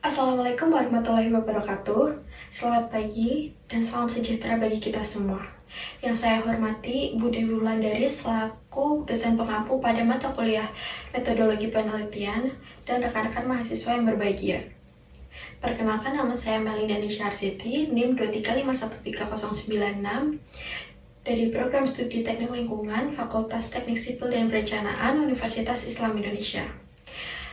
Assalamualaikum warahmatullahi wabarakatuh. Selamat pagi dan salam sejahtera bagi kita semua. Yang saya hormati Bu Dewi Wulandari selaku dosen pengampu pada mata kuliah Metodologi Penelitian dan rekan-rekan mahasiswa yang berbahagia. Perkenalkan, nama saya Melinda Nisharsiti, NIM 2351309 dari Program Studi Teknik Lingkungan Fakultas Teknik Sipil dan Perencanaan Universitas Islam Indonesia.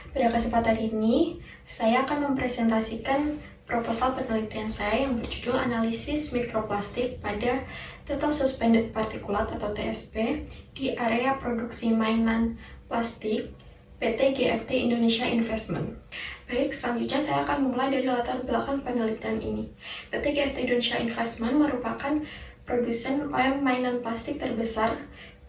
Pada kesempatan ini, saya akan mempresentasikan proposal penelitian saya yang berjudul Analisis Mikroplastik pada Total Suspended Particulate atau TSP di area produksi mainan plastik PT GFT Indonesia Investment. Baik, selanjutnya saya akan memulai dari latar belakang penelitian ini. PT GFT Indonesia Investment merupakan produsen OEM mainan plastik terbesar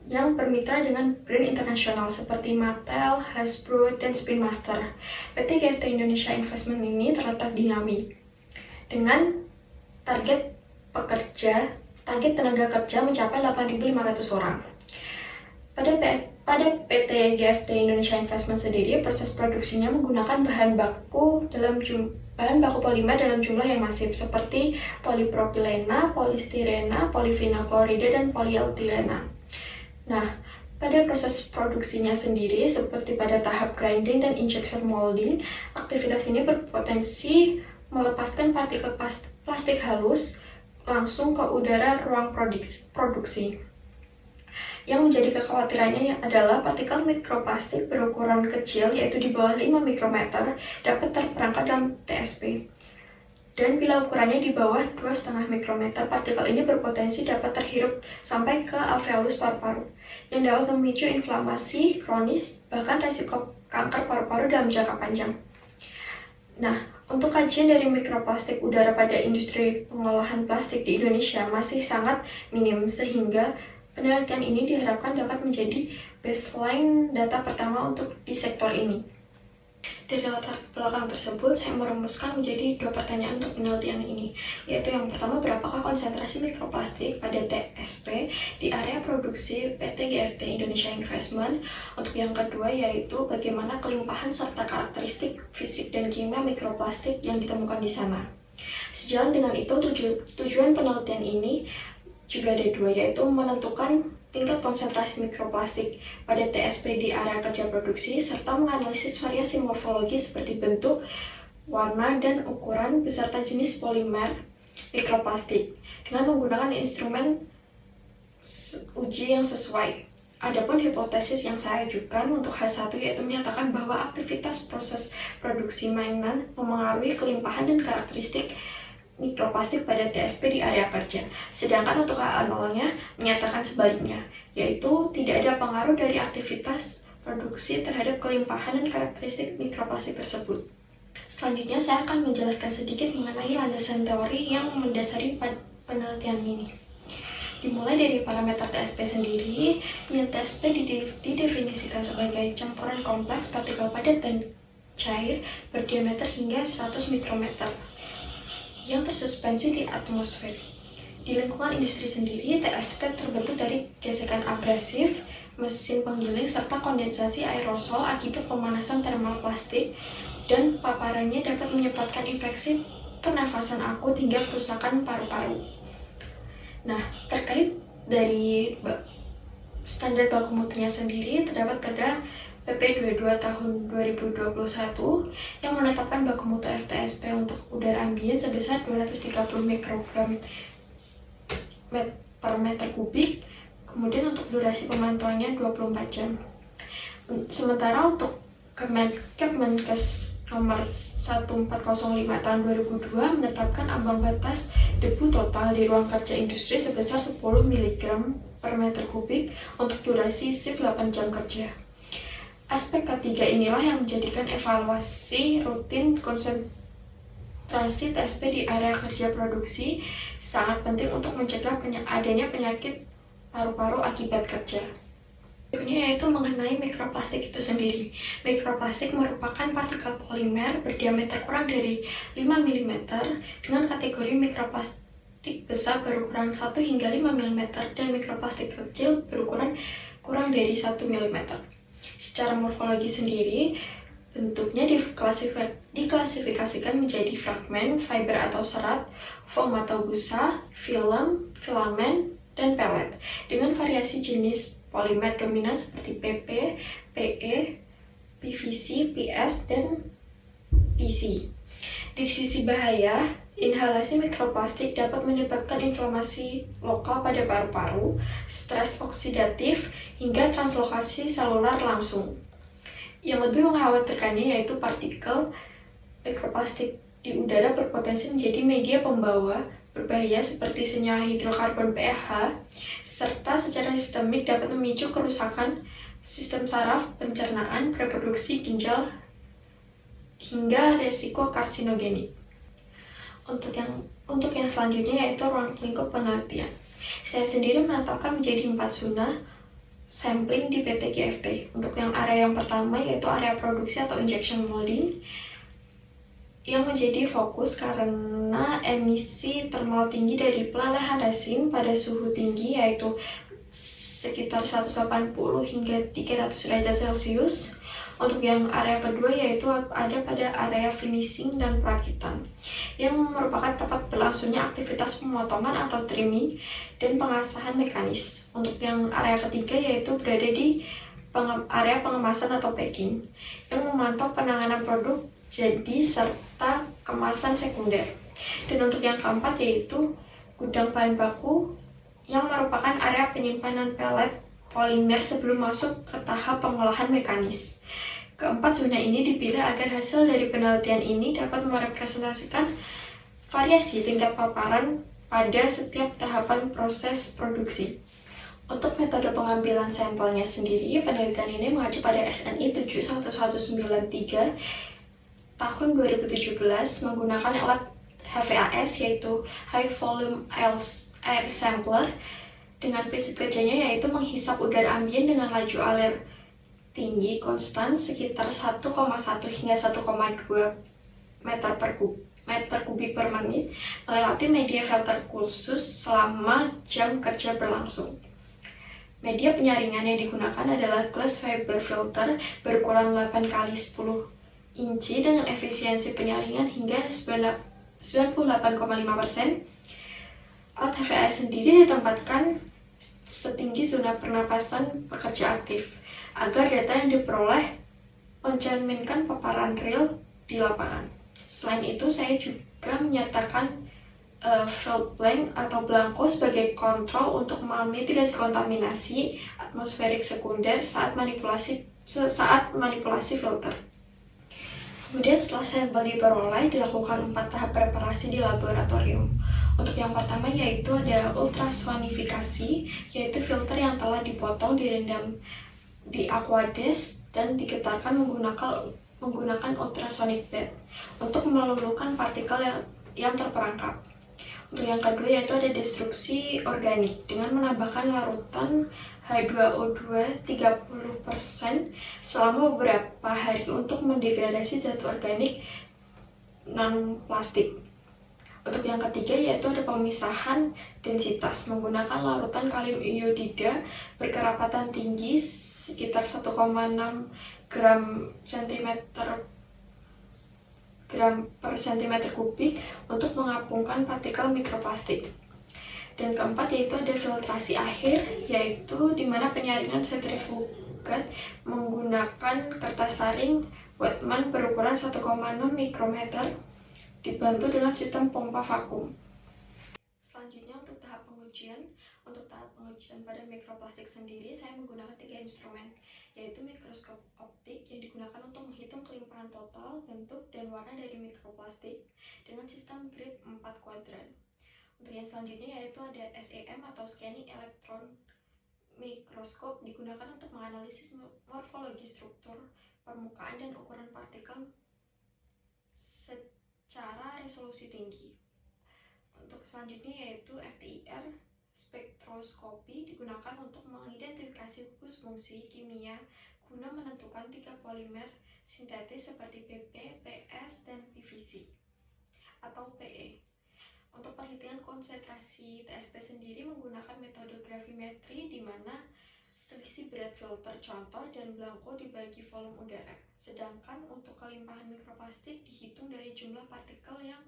yang bermitra dengan brand internasional seperti Mattel, Hasbro, dan Spin Master. PT GFT Indonesia Investment ini terletak di Ngawi dengan target tenaga kerja mencapai 8.500 orang. Pada PT GFT Indonesia Investment sendiri, proses produksinya menggunakan bahan baku polimer dalam jumlah yang masif seperti polipropilena, polistirena, polivinil klorida, dan polietilena. Nah, pada proses produksinya sendiri, seperti pada tahap grinding dan injection molding, aktivitas ini berpotensi melepaskan partikel plastik halus langsung ke udara ruang produksi. Yang menjadi kekhawatirannya adalah partikel mikroplastik berukuran kecil, yaitu di bawah 5 mikrometer, dapat terperangkap dalam TSP. Dan bila ukurannya di bawah 2,5 mikrometer, partikel ini berpotensi dapat terhirup sampai ke alveolus paru-paru, yang dapat memicu inflamasi kronis, bahkan risiko kanker paru-paru dalam jangka panjang. Nah, untuk kajian dari mikroplastik udara pada industri pengolahan plastik di Indonesia masih sangat minim, sehingga penelitian ini diharapkan dapat menjadi baseline data pertama untuk di sektor ini. Dari latar belakang tersebut, saya merumuskan menjadi 2 pertanyaan untuk penelitian ini, yaitu yang pertama, berapakah konsentrasi mikroplastik pada TSP di area produksi PT GFT Indonesia Investment? Untuk yang kedua, yaitu bagaimana kelimpahan serta karakteristik fisik dan kimia mikroplastik yang ditemukan di sana. Sejalan dengan itu, tujuan penelitian ini juga ada 2, yaitu menentukan tingkat konsentrasi mikroplastik pada TSP di area kerja produksi, serta menganalisis variasi morfologi seperti bentuk, warna, dan ukuran beserta jenis polimer mikroplastik dengan menggunakan instrumen uji yang sesuai. Adapun hipotesis yang saya ajukan untuk H1 yaitu menyatakan bahwa aktivitas proses produksi mainan memengaruhi kelimpahan dan karakteristik mikroplastik pada TSP di area kerja. Sedangkan untuk H0-nya menyatakan sebaliknya, yaitu tidak ada pengaruh dari aktivitas produksi terhadap kelimpahan dan karakteristik mikroplastik tersebut. Selanjutnya saya akan menjelaskan sedikit mengenai landasan teori yang mendasari penelitian ini. Dimulai dari parameter TSP sendiri, yang TSP didefinisikan sebagai campuran kompleks partikel padat dan cair berdiameter hingga 100 mikrometer yang tersuspensi di atmosfer. Di lingkungan industri sendiri, TSP terbentuk dari gesekan abrasif, mesin penggiling, serta kondensasi aerosol akibat pemanasan termal plastik, dan paparannya dapat menyebabkan infeksi pernafasan akut hingga kerusakan paru-paru. Nah, terkait dari standar baku mutunya sendiri, terdapat pada PP 22 tahun 2021 yang menetapkan baku mutu FTSP untuk udara ambien sebesar 230 mikrogram per meter kubik, kemudian untuk durasi pemantauannya 24 jam. Sementara untuk Kemenkes nomor 1405 tahun 2002 menetapkan ambang batas debu total di ruang kerja industri sebesar 10 mg per meter kubik untuk durasi shift 8 jam kerja. Aspek ketiga inilah yang menjadikan evaluasi rutin konsentrasi TSP di area kerja produksi sangat penting untuk mencegah adanya penyakit paru-paru akibat kerja. Berikutnya yaitu mengenai mikroplastik itu sendiri. Mikroplastik merupakan partikel polimer berdiameter kurang dari 5 mm dengan kategori mikroplastik besar berukuran 1 hingga 5 mm dan mikroplastik kecil berukuran kurang dari 1 mm. Secara morfologi sendiri, Bentuknya diklasifikasikan menjadi fragmen, fiber atau serat, foam atau busa, film, filamen, dan pelet, dengan variasi jenis polimer dominan seperti PP, PE, PVC, PS, dan PC. Di sisi bahaya, inhalasi mikroplastik dapat menyebabkan inflamasi lokal pada paru-paru, stres oksidatif, hingga translokasi seluler langsung. Yang lebih mengkhawatirkannya yaitu partikel mikroplastik di udara berpotensi menjadi media pembawa berbahaya seperti senyawa hidrokarbon PH, serta secara sistemik dapat memicu kerusakan sistem saraf, pencernaan, reproduksi, ginjal, hingga resiko karsinogenik. Untuk yang selanjutnya yaitu ruang lingkup penelitian. Saya sendiri menetapkan menjadi 4 zona sampling di PT GFT. Untuk yang area yang pertama yaitu area produksi atau injection molding yang menjadi fokus karena emisi termal tinggi dari pelelehan resin pada suhu tinggi yaitu sekitar 180 hingga 300 derajat Celcius. Untuk yang area kedua yaitu ada pada area finishing dan perakitan yang merupakan tempat berlangsungnya aktivitas pemotongan atau trimming dan pengasahan mekanis. Untuk yang area ketiga yaitu berada di area pengemasan atau packing yang memantau penanganan produk jadi serta kemasan sekunder. Dan untuk yang keempat yaitu gudang bahan baku yang merupakan area penyimpanan pelet polimer sebelum masuk ke tahap pengolahan mekanis. Keempat zona ini dipilih agar hasil dari penelitian ini dapat merepresentasikan variasi tingkat paparan pada setiap tahapan proses produksi. Untuk metode pengambilan sampelnya sendiri, penelitian ini mengacu pada SNI 71193 tahun 2017 menggunakan alat HVAS yaitu High Volume Air Sampler dengan prinsip kerjanya yaitu menghisap udara ambien dengan laju alir tinggi konstan sekitar 1,1 hingga 1,2 meter kubik per menit melewati media filter khusus selama jam kerja berlangsung. Media penyaringan yang digunakan adalah glass fiber filter berukuran 8 kali 10 inci dengan efisiensi penyaringan hingga 98,5%. Alat HVAS sendiri ditempatkan setinggi zona pernapasan pekerja aktif agar data yang diperoleh mencerminkan paparan real di lapangan. Selain itu, saya juga menyertakan field blank atau blanko sebagai kontrol untuk memitigasi kontaminasi atmosferik sekunder saat manipulasi filter. Kemudian setelah sampel diperoleh, dilakukan 4 tahap preparasi di laboratorium. Untuk yang pertama yaitu ada ultrasonifikasi, yaitu filter yang telah dipotong, direndam di aqueous dan digetarkan menggunakan ultrasonic bed untuk meluluhkan partikel yang terperangkap. Untuk yang kedua yaitu ada destruksi organik dengan menambahkan larutan H2O2 30% selama beberapa hari untuk mendegradasi zat organik non-plastik. Untuk yang ketiga yaitu ada pemisahan densitas menggunakan larutan kalium iodida berkerapatan tinggi sekitar 1,6 gram per centimeter kubik untuk mengapungkan partikel mikroplastik. Dan keempat yaitu ada filtrasi akhir, yaitu di mana penyaringan sentrifugat menggunakan kertas saring Wetman berukuran 1,6 mikrometer dibantu dengan sistem pompa vakum. Selanjutnya untuk tahap pengujian. Untuk tahap pengujian pada mikroplastik sendiri, saya menggunakan 3 instrumen, yaitu mikroskop optik yang digunakan untuk menghitung kelimpahan total, bentuk, dan warna dari mikroplastik dengan sistem grid 4 kuadran. Untuk yang selanjutnya yaitu ada SEM atau scanning electron mikroskop, digunakan untuk menganalisis morfologi struktur, permukaan, dan ukuran partikel secara resolusi tinggi. Untuk selanjutnya yaitu FTIR spektroskopi, digunakan untuk mengidentifikasi gugus fungsi kimia guna menentukan 3 polimer sintetis seperti PP, PS, dan PVC atau PE. Untuk perhitungan konsentrasi TSP sendiri menggunakan metode gravimetri di mana selisih berat filter contoh dan belangko dibagi volume udara. Sedangkan untuk kelimpahan mikroplastik dihitung dari jumlah partikel yang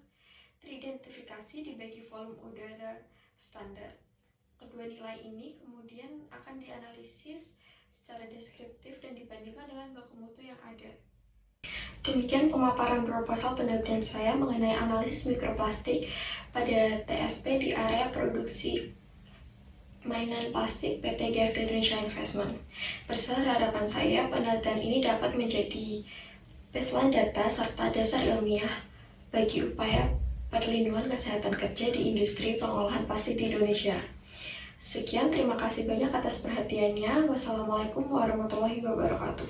teridentifikasi dibagi volume udara standar. Kedua nilai ini kemudian akan dianalisis secara deskriptif dan dibandingkan dengan baku mutu yang ada. Demikian pemaparan proposal penelitian saya mengenai analisis mikroplastik pada TSP di area produksi mainan plastik PT GFT Indonesia Investment. Berdasarkan harapan saya, penelitian ini dapat menjadi baseline data serta dasar ilmiah bagi upaya perlindungan kesehatan kerja di industri pengolahan plastik di Indonesia. Sekian, terima kasih banyak atas perhatiannya. Wassalamualaikum warahmatullahi wabarakatuh.